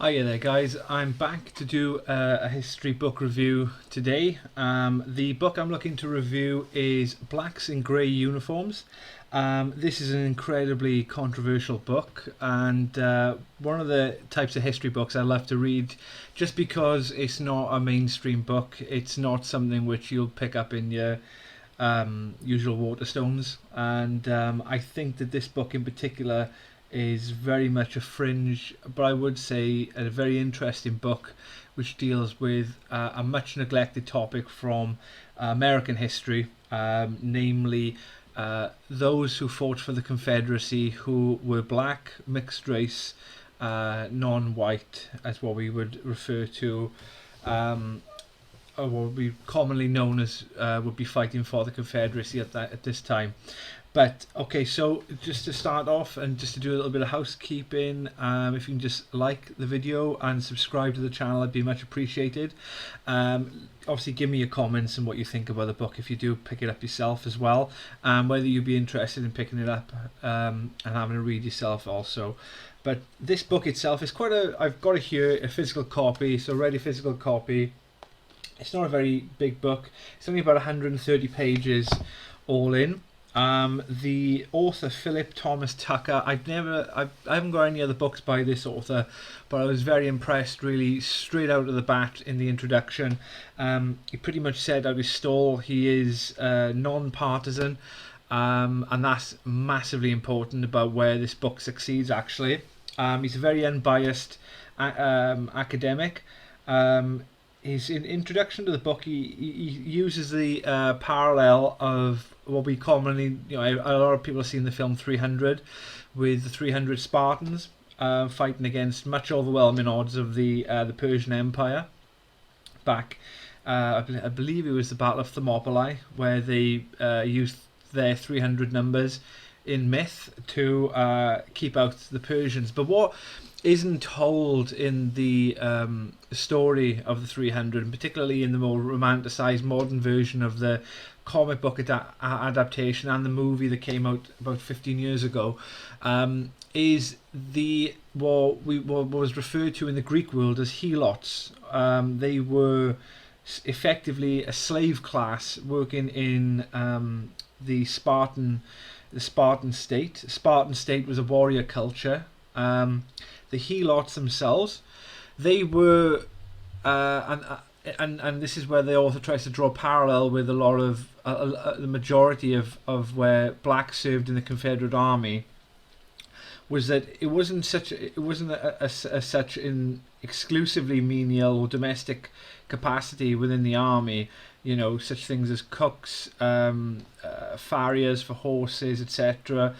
Hiya there guys, I'm back to do a history book review today. The book I'm looking to review is Blacks in Grey Uniforms. This is an incredibly controversial book and one of the types of history books I love to read just because it's not a mainstream book. It's not something which you'll pick up in your usual Waterstones, and I think that this book in particular is very much a fringe, but I would say a very interesting book which deals with a much neglected topic from American history, namely those who fought for the Confederacy who were black, mixed race, non-white, as what we would refer to, or what would be commonly known as would be fighting for the Confederacy at this time. But okay, so just to start off and just to do a little bit of housekeeping, if you can just like the video and subscribe to the channel, it'd be much appreciated. Obviously give me your comments and what you think about the book if you do pick it up yourself as well, whether you'd be interested in picking it up and having a read yourself also. But this book itself is I've got it here, a physical copy, so ready physical copy. It's not a very big book, it's only about 130 pages all in. The author Philip Thomas Tucker, I haven't got any other books by this author, but I was very impressed really straight out of the bat in the introduction. He pretty much said out his stall he is non-partisan, and that's massively important about where this book succeeds actually. He's a very unbiased academic. His introduction to the book, he uses the parallel of what we commonly, a lot of people have seen the film 300 with the 300 Spartans fighting against much overwhelming odds of the Persian Empire back, I believe it was the Battle of Thermopylae, where they used their 300 numbers in myth to keep out the Persians. But what isn't told in the story of the 300, and particularly in the more romanticized modern version of the comic book adaptation and the movie that came out about 15 years ago, is what was referred to in the Greek world as helots. They were effectively a slave class working in the Spartan state. Spartan state was a warrior culture. The helots themselves, they were, and this is where the author tries to draw a parallel with a lot of the majority of where blacks served in the Confederate Army, was that it wasn't such in exclusively menial or domestic capacity within the army. Such things as cooks, farriers for horses, etc.,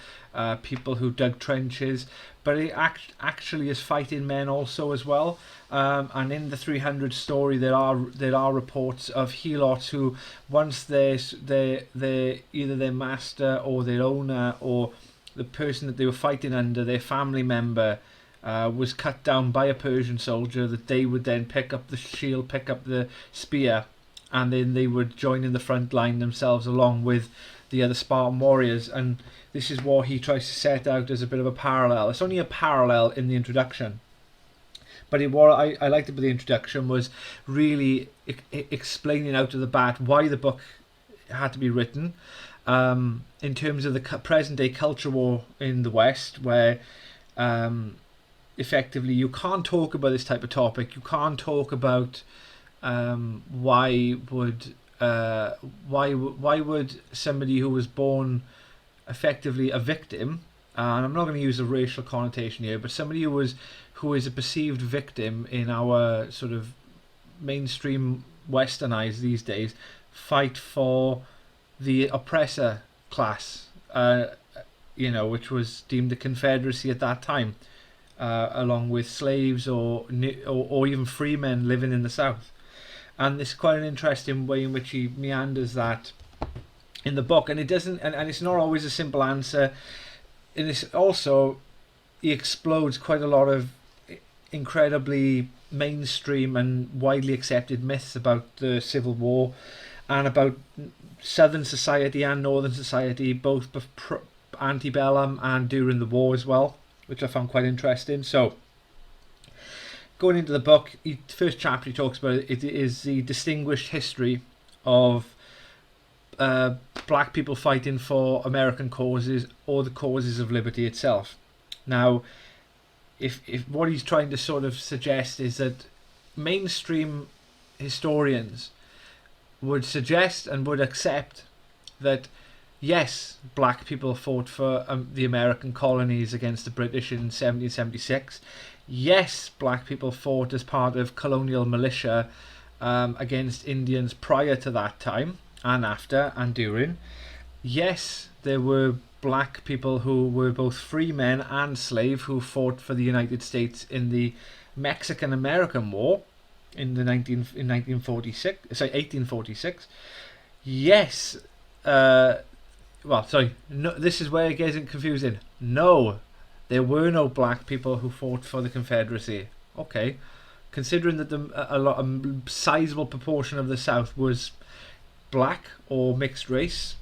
people who dug trenches, but it actually is fighting men also as well. And in the 300 story, there are reports of helots who, once either their master or their owner or the person that they were fighting under, their family member, was cut down by a Persian soldier, that they would then pick up the shield, pick up the spear, and then they would join in the front line themselves along with the other Spartan warriors. And this is what he tries to set out as a bit of a parallel. It's only a parallel in the introduction, but what I liked about the introduction was really explaining out of the bat why the book had to be written, in terms of the present day culture war in the West, where effectively you can't talk about this type of topic. You can't talk about why would somebody who was born effectively a victim, and I'm not going to use a racial connotation here, but somebody who is a perceived victim in our sort of mainstream westernized these days, fight for the oppressor class, which was deemed the Confederacy at that time, along with slaves or even free men living in the South. And this is quite an interesting way in which he meanders that in the book, and it's not always a simple answer. And it's also, he explodes quite a lot of incredibly mainstream and widely accepted myths about the Civil War and about Southern society and Northern society, both antebellum and during the war as well, which I found quite interesting. So going into the book, first chapter he talks about it is the distinguished history of black people fighting for American causes or the causes of liberty itself. Now, if what he's trying to sort of suggest is that mainstream historians would suggest and would accept that yes, black people fought for the American colonies against the British in 1776. Yes, black people fought as part of colonial militia against Indians prior to that time and after and during. Yes, there were black people who were both free men and slave who fought for the United States in the Mexican-American War in 1846. Yes, no, this is where it gets confusing. No, there were no black people who fought for the Confederacy. Okay, considering that a sizable proportion of the South was black or mixed race,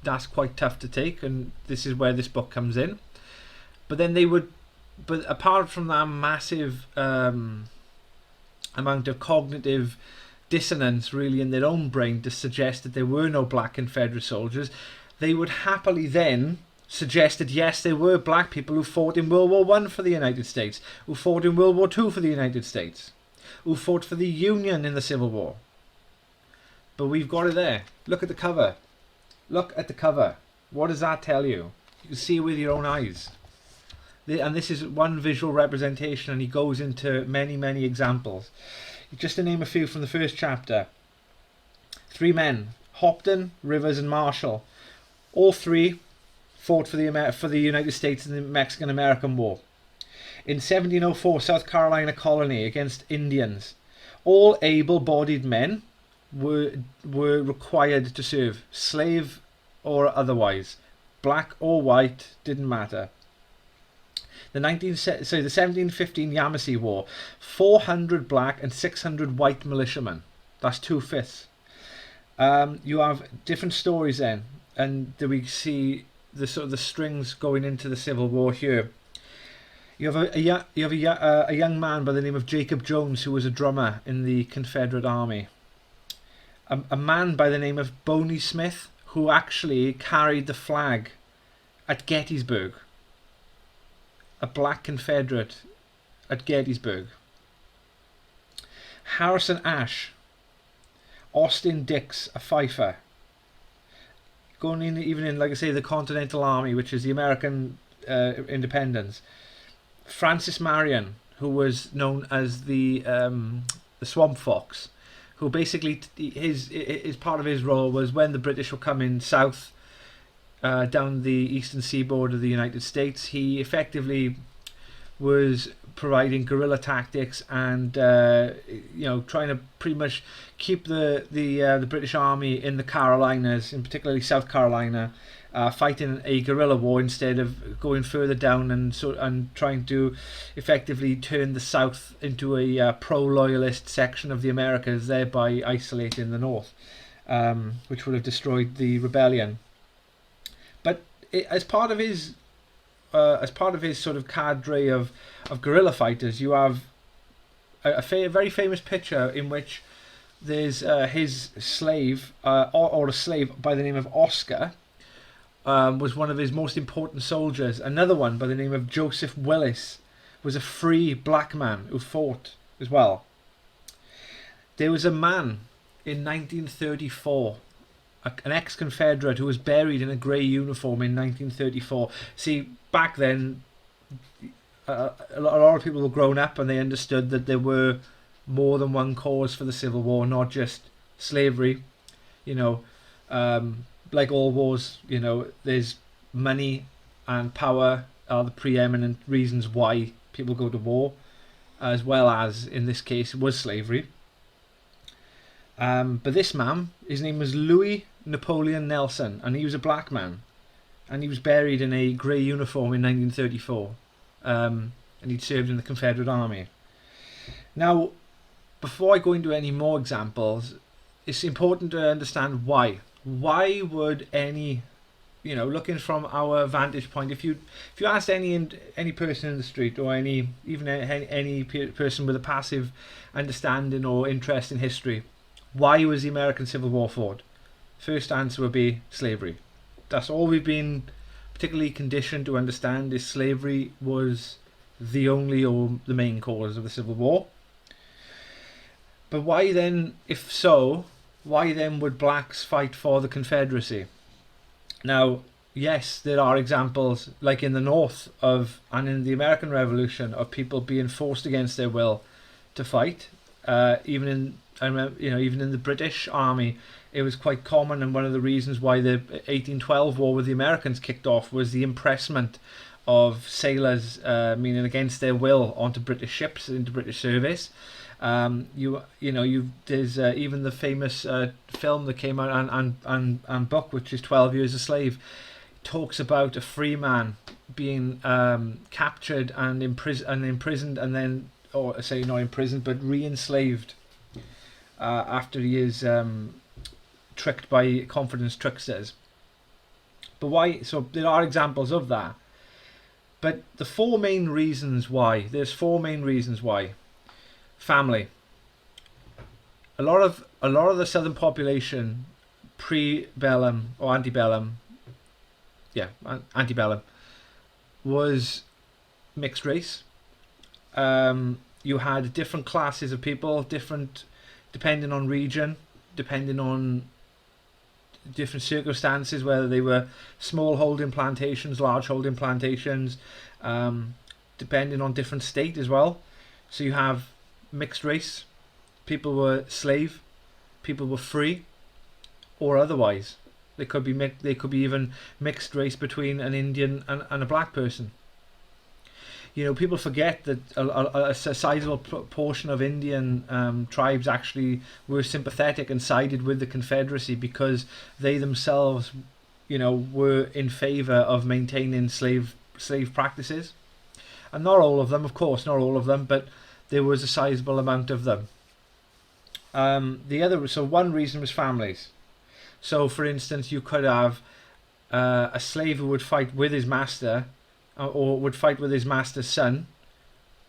that's quite tough to take, and this is where this book comes in. But then but apart from that massive amount of cognitive dissonance really in their own brain to suggest that there were no black Confederate soldiers, they would happily then suggest that yes, there were black people who fought in World War I for the United States, who fought in World War II for the United States, who fought for the Union in the Civil War. But we've got it there. Look at the cover. Look at the cover. What does that tell you? You can see it with your own eyes. And this is one visual representation, and he goes into many, many examples. Just to name a few from the first chapter. 3 men, Hopton, Rivers and Marshall. All 3 fought for the United States in the Mexican-American War. In 1704, South Carolina colony against Indians. All able-bodied men were required to serve, slave or otherwise, black or white, didn't matter. The 1715 Yamasee War, 400 black and 600 white militiamen. That's 2/5. You have different stories then, and we see the sort of the strings going into the Civil War here. You have a young man by the name of Jacob Jones who was a drummer in the Confederate Army. A man by the name of Boney Smith who actually carried the flag at Gettysburg. A black Confederate at Gettysburg. Harrison Ash. Austin Dix, a fifer. Going in, even in, like I say, the Continental Army, which is the American independence. Francis Marion, who was known as the Swamp Fox, who basically his part of his role was when the British were coming south down the eastern seaboard of the United States, he effectively was providing guerrilla tactics and trying to pretty much keep the British Army in the Carolinas, in particularly South Carolina, fighting a guerrilla war instead of going further down and trying to effectively turn the South into a pro-loyalist section of the Americas, thereby isolating the North, which would have destroyed the rebellion. But as part of his sort of cadre of guerrilla fighters, you have a very famous picture in which there's his slave or a slave by the name of Oscar. Was one of his most important soldiers. Another one by the name of Joseph Willis was a free black man who fought as well. There was a man in 1934, an ex-Confederate, who was buried in a grey uniform in 1934. See, back then, a lot of people were grown up and they understood that there were more than one cause for the Civil War, not just slavery. Like all wars, there's money and power are the preeminent reasons why people go to war, as well as, in this case, was slavery. But this man, his name was Louis Napoleon Nelson, and he was a black man, and he was buried in a grey uniform in 1934, and he'd served in the Confederate Army. Now, before I go into any more examples, it's important to understand why. Why would any looking from our vantage point, if you asked any person in the street, or any person with a passive understanding or interest in history, why was the American Civil War fought? First answer would be slavery. That's all we've been particularly conditioned to understand, is slavery was the only or the main cause of the Civil War. But why then, if so, why then would blacks fight for the Confederacy? Now, yes, there are examples, like in the North and in the American Revolution, of people being forced against their will to fight. Even in the British Army, it was quite common, and one of the reasons why the 1812 war with the Americans kicked off was the impressment of sailors, meaning against their will, onto British ships, into British service. There's even the famous film that came out, and book, which is 12 Years a Slave, talks about a free man being captured and imprisoned, and then, or say not imprisoned, but re-enslaved after he is tricked by confidence tricksters. But why? So there are examples of that. But there's four main reasons why. Family. A lot of the southern population, pre-bellum or antebellum, antebellum, was mixed race. You had different classes of people, different depending on region, depending on different circumstances, whether they were small holding plantations, large holding plantations, depending on different state as well. So you have mixed race, people were slave, people were free, or otherwise. They could be even mixed race between an Indian and a black person. People forget that a sizable portion of Indian tribes actually were sympathetic and sided with the Confederacy, because they themselves, were in favour of maintaining slave practices. And not all of them, of course, but there was a sizable amount of them. One reason was families. So, for instance, you could have a slave who would fight with his master, or would fight with his master's son.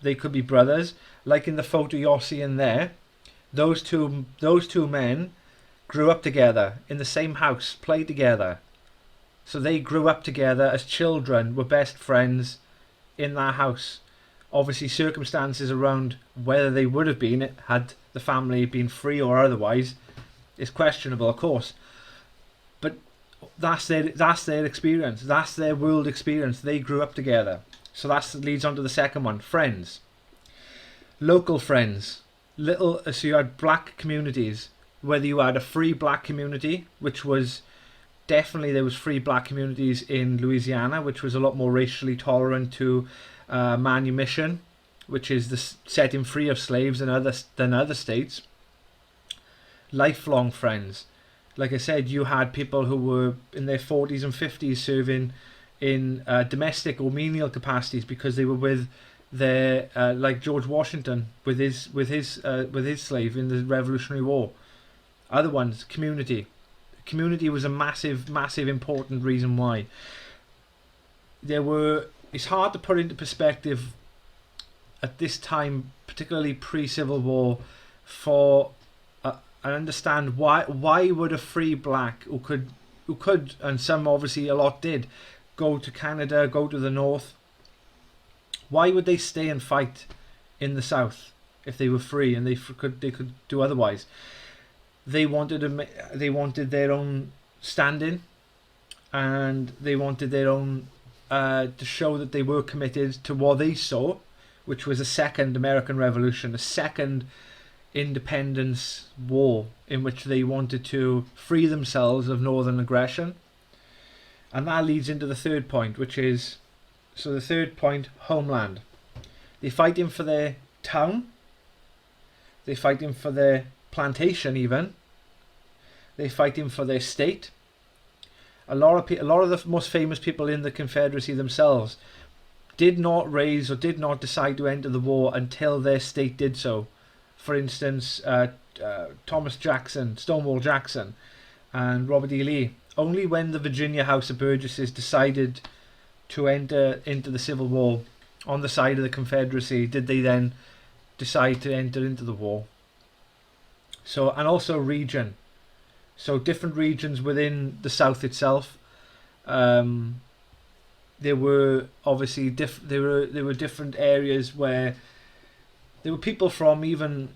They could be brothers, like in the photo you're seeing there. Those two men grew up together in the same house, played together. So they grew up together as children, were best friends in that house. Obviously, circumstances around whether they would have been had the family been free or otherwise is questionable, of course. But that's their experience. That's their world experience. They grew up together. So that leads on to the second one: friends, local friends. So you had black communities. Whether you had a free black community, which was definitely, there was free black communities in Louisiana, which was a lot more racially tolerant to manumission, which is the setting free of slaves than other states. Lifelong friends. Like I said, you had people who were in their 40s and 50s serving in domestic or menial capacities because they were with their, like George Washington with his slave in the Revolutionary War. Other ones, community. Community was a massive important reason why. It's hard to put into perspective at this time, particularly pre-Civil War, and understand why would a free black who could, and some obviously a lot did, go to Canada, go to the North, why would they stay and fight in the South if they were free and they could do otherwise? They wanted their own standing, and they wanted their own to show that they were committed to what they saw, which was a second American Revolution, a second independence war in which they wanted to free themselves of northern aggression. And that leads into the third point, which is, so the third point, homeland. They're fighting for their town, they're fighting for their plantation even, they're fighting for their state. A lot of the most famous people in the Confederacy themselves did not raise or did not decide to enter the war until their state did so. For instance, Thomas Jackson, Stonewall Jackson, and Robert E. Lee Only when the Virginia House of Burgesses decided to enter into the Civil War on the side of the Confederacy did they then decide to enter into the war. So, and also region. So different regions within the South itself. There were obviously there were different areas where there were people from even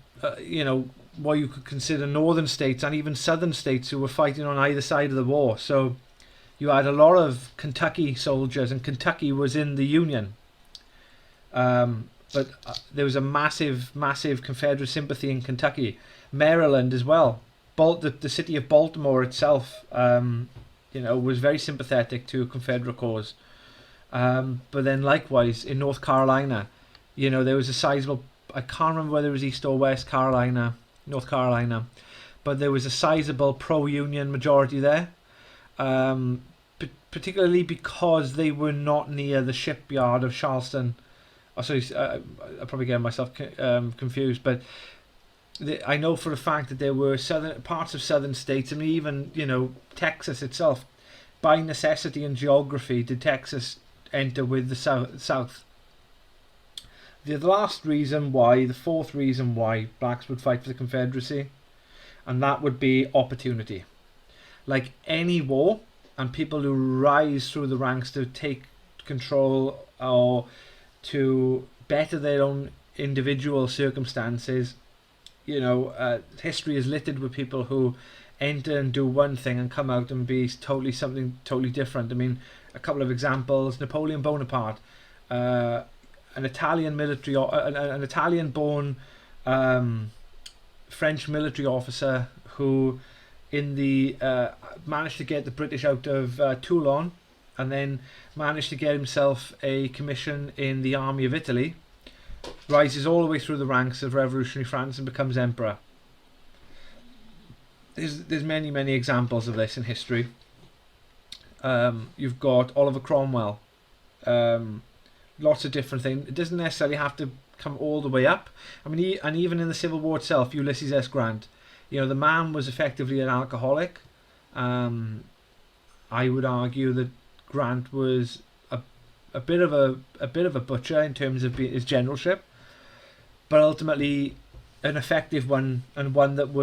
what you could consider northern states and even southern states who were fighting on either side of the war. So you had a lot of Kentucky soldiers, and Kentucky was in the Union. But there was a massive Confederate sympathy in Kentucky. Maryland as well. The city of Baltimore itself, was very sympathetic to a Confederate cause. But then likewise in North Carolina, there was a sizable, I can't remember whether it was East or West Carolina, North Carolina, but there was a sizable pro-Union majority there, particularly because they were not near the shipyard of Charleston. Oh, sorry, I'm probably getting myself confused, but I know for a fact that there were parts of southern states, and even Texas itself. By necessity and geography, did Texas enter with the South? The fourth reason why blacks would fight for the Confederacy, and that would be opportunity. Like any war, and people who rise through the ranks to take control or to better their own individual circumstances, history is littered with people who enter and do one thing and come out and be something totally different. I mean, a couple of examples: Napoleon Bonaparte, an Italian-born French military officer who, managed to get the British out of Toulon, and then managed to get himself a commission in the army of Italy, rises all the way through the ranks of revolutionary France and becomes emperor. There's many examples of this in history. You've got Oliver Cromwell. Lots of different things. It doesn't necessarily have to come all the way up. I mean, and even in the Civil War itself, Ulysses S. Grant. The man was effectively an alcoholic. I would argue that Grant was a bit of a butcher in terms of his generalship, but ultimately an effective one, and one that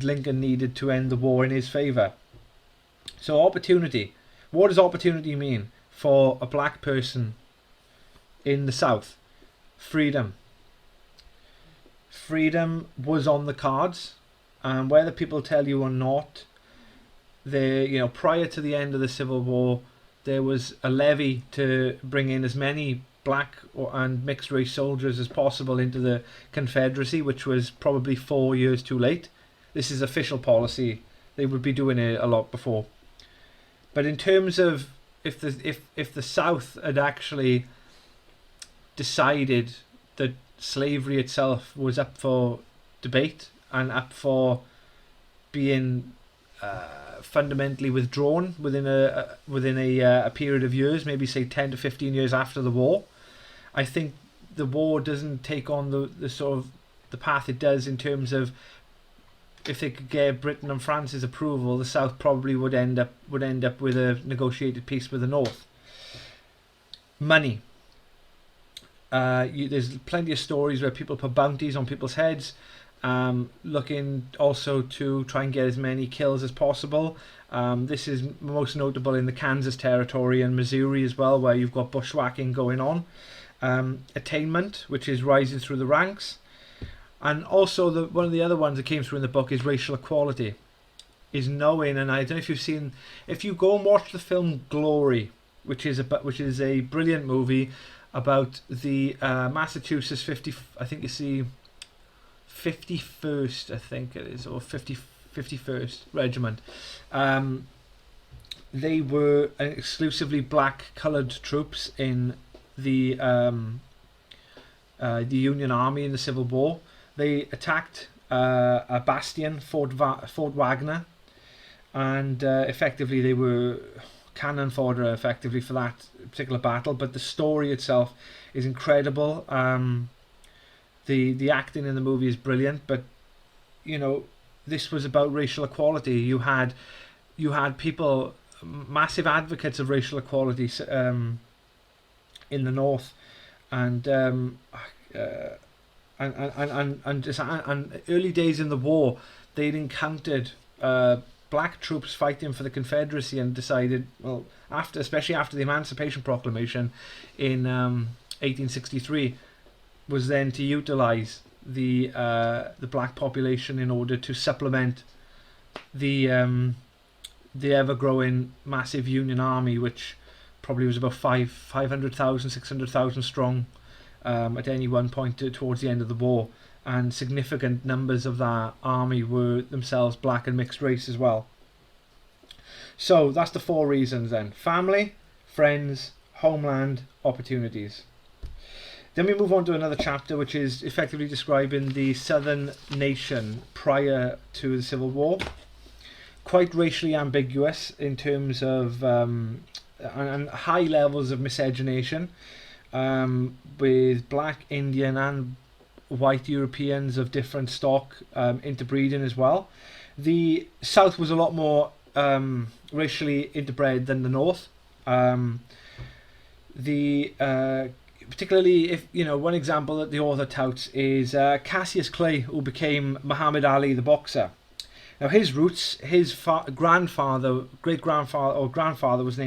Lincoln needed to end the war in his favour. So opportunity. What does opportunity mean for a black person in the South? Freedom. Freedom was on the cards, and whether people tell you or not, prior to the end of the Civil War, there was a levy to bring in as many black and mixed race soldiers as possible into the Confederacy, which was probably 4 years too late. This is official policy. They would be doing it a lot before. But in terms of if the South had actually decided that slavery itself was up for debate and up for being fundamentally withdrawn within a period of years, maybe say 10 to 15 years after the war, I think the war doesn't take on the sort of the path it does in terms of, if they could get Britain and France's approval, the South probably would end up with a negotiated peace with the North. Money. There's plenty of stories where people put bounties on people's heads, looking also to try and get as many kills as possible. This is most notable in the Kansas Territory and Missouri as well, where you've got bushwhacking going on. Attainment, which is rising through the ranks. And also one of the other ones that came through in the book is racial equality. Is knowing, and I don't know if you go and watch the film Glory, which is a brilliant movie about the Massachusetts 51st, I think it is, or 51st Regiment. They were exclusively black coloured troops in the Union Army in the Civil War. They attacked a bastion, Fort Wagner, and effectively they were cannon fodder effectively for that particular battle. But the story itself is incredible. The acting in the movie is brilliant, but this was about racial equality. You had people massive advocates of racial equality in the North, and early days in the war, they'd encountered black troops fighting for the Confederacy, and decided, well, especially after the Emancipation Proclamation in 1863, was then to utilize the black population in order to supplement the ever-growing massive Union Army, which probably was about 500,000, 600,000 strong at any one point towards the end of the war, and significant numbers of that army were themselves black and mixed race as well. So that's the 4 reasons then: family, friends, homeland, opportunities. Then we move on to another chapter, which is effectively describing the Southern nation prior to the Civil War. Quite racially ambiguous in terms of and high levels of miscegenation, with black, Indian and white Europeans of different stock interbreeding as well. The South was a lot more racially interbred than the North. Particularly, if one example that the author touts is Cassius Clay, who became Muhammad Ali the boxer. Now his roots, his grandfather, great-grandfather or grandfather was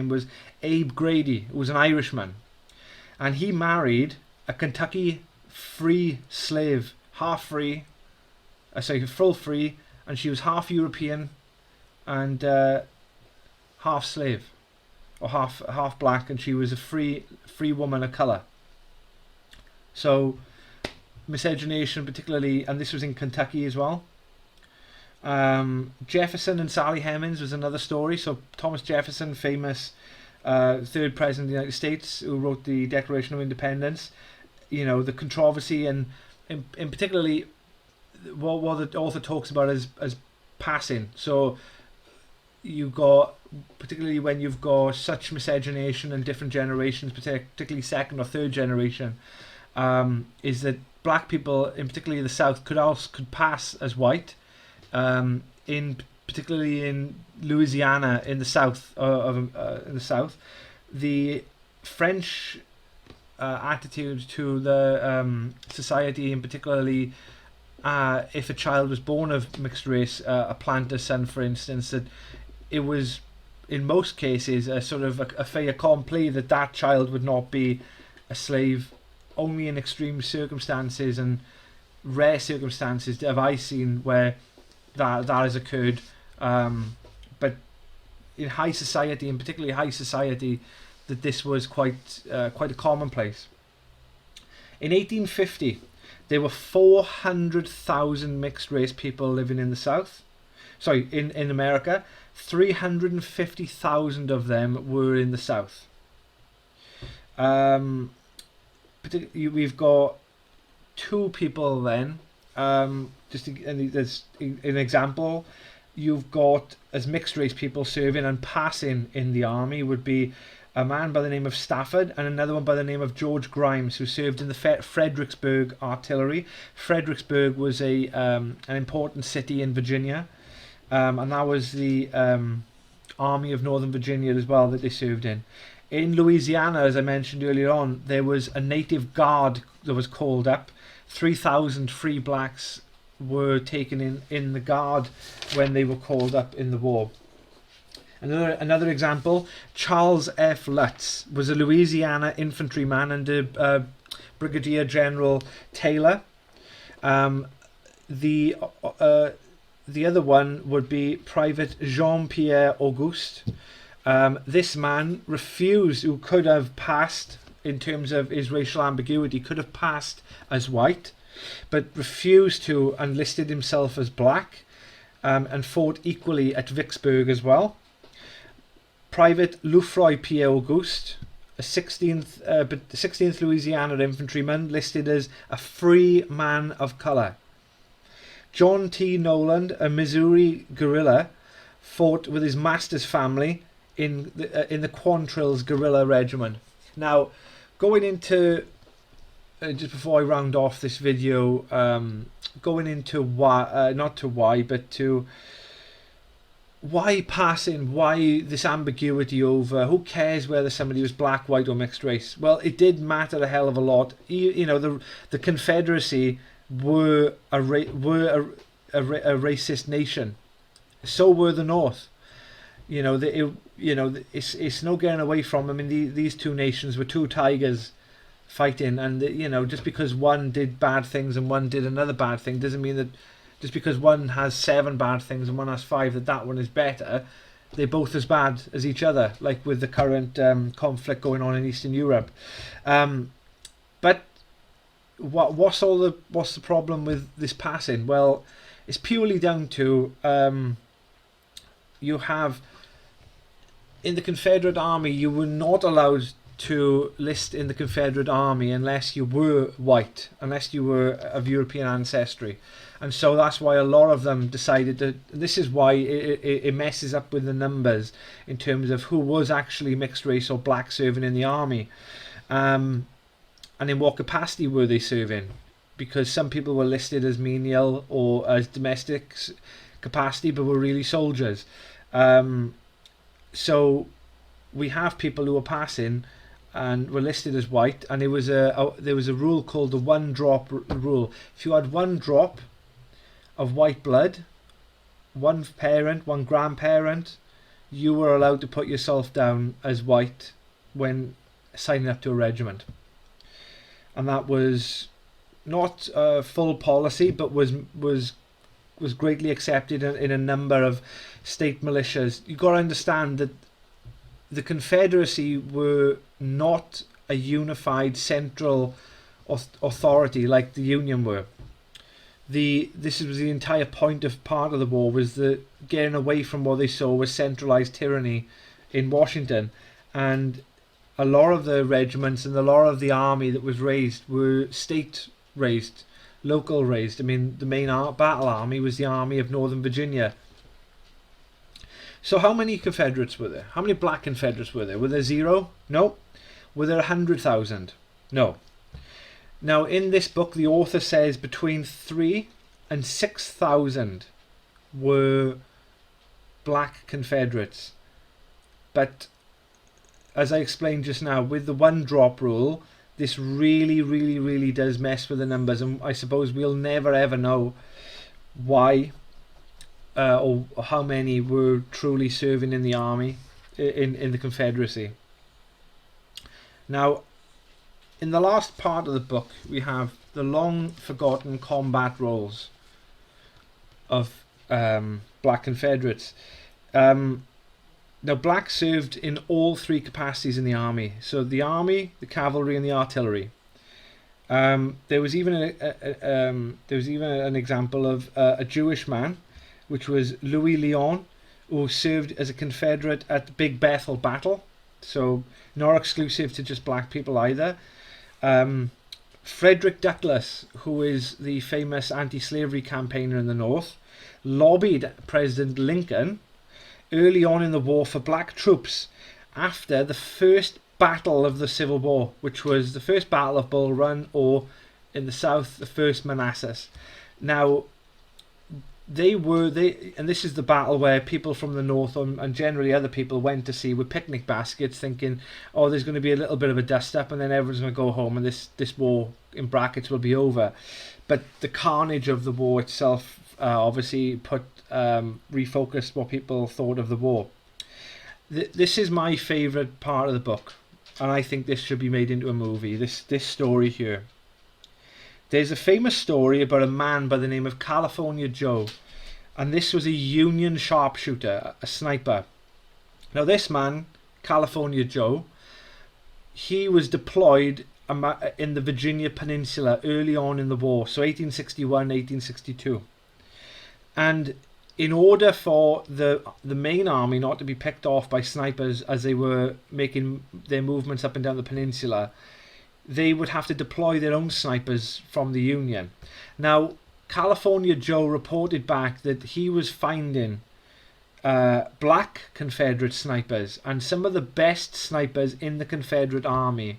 Abe Grady, who was an Irishman, and he married a Kentucky free slave, full free, and she was half European and half slave, or half black, and she was a free woman of colour. So miscegenation, particularly, and this was in Kentucky as well. Jefferson and Sally Hemmonds was another story. So Thomas Jefferson, famous 3rd president of the United States, who wrote the Declaration of Independence. The controversy and particularly what the author talks about as passing. So you got, particularly when you've got such miscegenation in different generations, particularly 2nd or 3rd generation, is that black people, in particularly the South, could pass as white. Particularly in Louisiana, in the South, the French attitude to the society, and particularly if a child was born of mixed race, a planter's son, for instance, that it was in most cases a sort of a fait accompli that child would not be a slave. Only in extreme circumstances and rare circumstances have I seen where that has occurred, but in high society, and particularly high society, that this was quite a commonplace. In 1850, there were 400,000 mixed race people living in the South. Sorry, in America, 350,000 of them were in the South. We've got 2 people then. There's an example. You've got, as mixed race people serving and passing in the army, would be a man by the name of Stafford and another one by the name of George Grimes, who served in the Fredericksburg Artillery. Fredericksburg was an important city in Virginia, and that was the Army of Northern Virginia as well that they served in. In Louisiana, as I mentioned earlier on, there was a native guard that was called up. 3,000 free blacks were taken in the guard when they were called up in the war. Another example, Charles F. Lutz was a Louisiana infantryman under Brigadier General Taylor. The other one would be Private Jean-Pierre Auguste. This man refused, who could have passed, in terms of his racial ambiguity, could have passed as white, but refused to, and listed himself as black, and fought equally at Vicksburg as well. Private Lefroy Pierre Auguste, a 16th Louisiana infantryman, listed as a free man of colour. John T. Noland, a Missouri guerrilla, fought with his master's family in the Quantrill's guerrilla regiment. Now, going into just before I round off this video, going into why, not to why, but to why passing? Why this ambiguity over? Who cares whether somebody was black, white, or mixed race? Well, it did matter a hell of a lot. You know, the Confederacy were a racist nation. So were the North. You know, it's no getting away from. I mean, these two nations were two tigers fighting, and you know, just because one did bad things and one did another bad thing doesn't mean that just because one has 7 bad things and one has 5 that one is better. They're both as bad as each other, like with the current conflict going on in Eastern Europe. But what's the problem with this passing? Well, it's purely down to you have in the Confederate Army, you were not allowed to list in the Confederate Army unless you were white, unless you were of European ancestry. And so that's why a lot of them decided to. This is why it messes up with the numbers in terms of who was actually mixed race or black serving in the army, and in what capacity were they serving? Because some people were listed as menial or as domestic capacity, but were really soldiers. So we have people who were passing and were listed as white, and there was a rule called the 1 drop rule. If you had 1 drop of white blood, 1 parent, 1 grandparent, you were allowed to put yourself down as white when signing up to a regiment. And that was not a full policy, but was greatly accepted in a number of state militias. You've got to understand that the Confederacy were not a unified central authority like the Union were. This was the entire part of the war, was the getting away from what they saw was centralized tyranny in Washington, and a lot of the regiments and a lot of the army that was raised were state raised, local raised. I mean, the main battle army was the Army of Northern Virginia. So how many Confederates were there? How many black Confederates were there? Were there 0? No. Were there 100,000? No. Now, in this book, the author says between 3,000 and 6,000 were black Confederates. But, as I explained just now, with the 1 drop rule, this really, really, really does mess with the numbers. And I suppose we'll never ever know why or how many were truly serving in the army, in the Confederacy. Now, in the last part of the book, we have the long forgotten combat roles of black Confederates. Now, black served in all 3 capacities in the army. So the army, the cavalry, and the artillery. There was even an example of a Jewish man, which was Louis Lyon, who served as a Confederate at the Big Bethel battle. So not exclusive to just black people either. Frederick Douglass, who is the famous anti-slavery campaigner in the North, lobbied President Lincoln early on in the war for black troops after the first battle of the Civil War, which was the first battle of Bull Run, or in the South, the first Manassas. Now, and this is the battle where people from the North and generally other people went to see with picnic baskets, thinking, oh, there's going to be a little bit of a dust up and then everyone's going to go home and this war, in brackets, will be over. But the carnage of the war itself obviously refocused what people thought of the war. This is my favourite part of the book, and I think this should be made into a movie, this story here. There's a famous story about a man by the name of California Joe, and this was a Union sharpshooter, a sniper. Now this man, California Joe, he was deployed in the Virginia Peninsula early on in the war, so 1861, 1862. And in order for the main army not to be picked off by snipers as they were making their movements up and down the peninsula, they would have to deploy their own snipers from the Union. Now, California Joe reported back that he was finding black Confederate snipers, and some of the best snipers in the Confederate army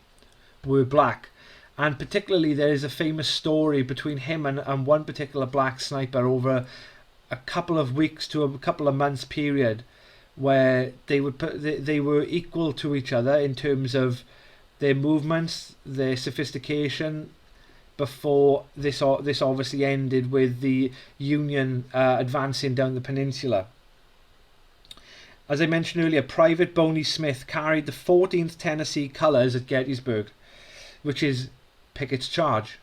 were black. And particularly there is a famous story between him and one particular black sniper over a couple of weeks to a couple of months period where they were equal to each other in terms of their movements, their sophistication, before this obviously ended with the Union advancing down the peninsula. As I mentioned earlier, Private Boney Smith carried the 14th Tennessee colours at Gettysburg, which is Pickett's charge,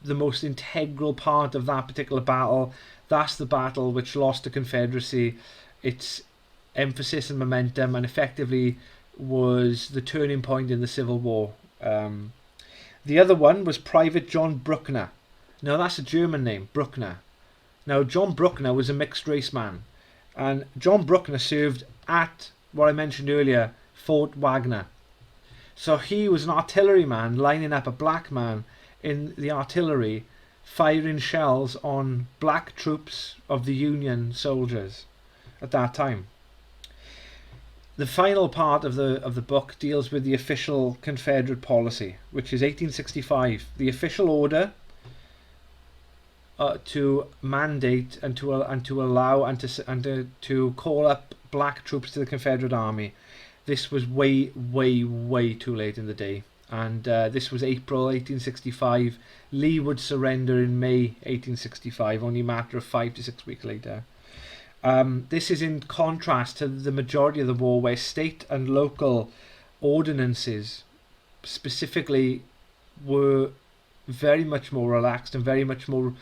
the most integral part of that particular battle. That's the battle which lost the Confederacy its emphasis and momentum, and effectively was the turning point in the Civil War. The other one was Private John Bruckner. Now that's a German name, Bruckner. Now John Bruckner was a mixed race man, and John Bruckner served at what I mentioned earlier, Fort Wagner. So he was an artilleryman lining up a black man in the artillery, firing shells on black troops of the Union soldiers at that time. The final part of the book deals with the official Confederate policy, which is 1865, the official order to mandate and to allow and to call up black troops to the Confederate Army. This was way too late in the day, and this was April 1865. Lee would surrender in May 1865, only a matter of 5 to 6 weeks later. This is in contrast to the majority of the war, where state and local ordinances specifically were very much more relaxed and very much more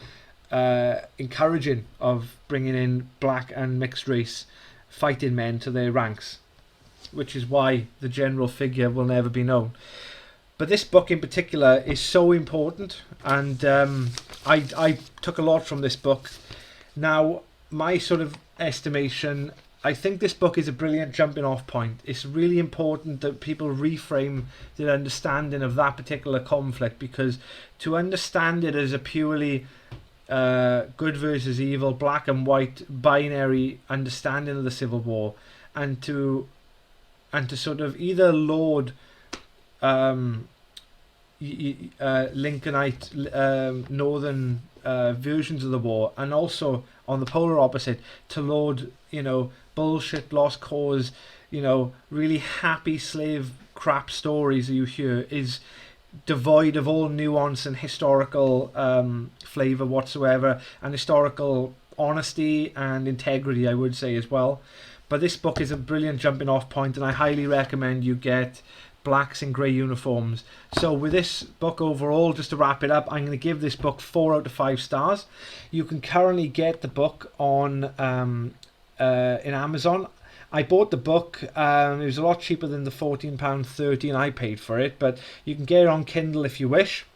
encouraging of bringing in black and mixed race fighting men to their ranks, which is why the general figure will never be known. But this book in particular is so important, and I took a lot from this book. Now, my sort of estimation, I think this book is a brilliant jumping off point. It's really important that people reframe their understanding of that particular conflict, because to understand it as a purely good versus evil, black and white linary understanding of the Civil War, and to sort of either laud Lincolnite northern versions of the war, and also on the polar opposite to laud, bullshit, lost cause, really happy slave crap stories that you hear, is devoid of all nuance and historical flavour whatsoever, and historical honesty and integrity, I would say, as well. But this book is a brilliant jumping off point, and I highly recommend you get Blacks in Grey Uniforms. So with this book overall, just to wrap it up, I'm going to give this book 4 out of 5 stars. You can currently get the book on in Amazon. I bought the book, it was a lot cheaper than the £14.30 I paid for it, but you can get it on Kindle if you wish,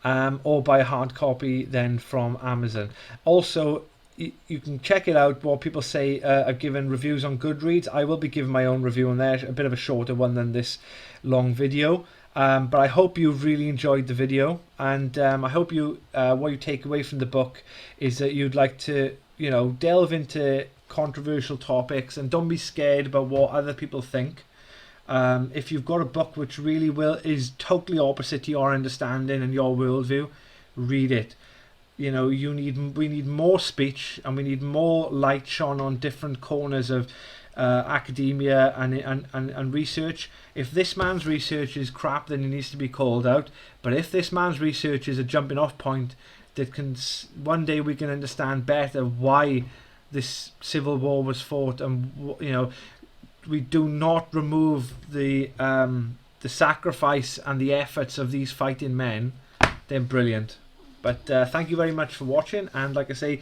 or buy a hard copy then from Amazon. Also, you can check it out. What people say, I've given reviews on Goodreads. I will be giving my own review on there, a bit of a shorter one than this long video. But I hope you've really enjoyed the video, and I hope what you take away from the book is that you'd like to, delve into controversial topics, and don't be scared about what other people think. If you've got a book which really is totally opposite to your understanding and your worldview, read it. We need more speech, and we need more light shone on different corners of academia and research. If this man's research is crap, then he needs to be called out. But if this man's research is a jumping off point that can one day we can understand better why this Civil War was fought, and we do not remove the sacrifice and the efforts of these fighting men, then brilliant. But thank you very much for watching, and like I say,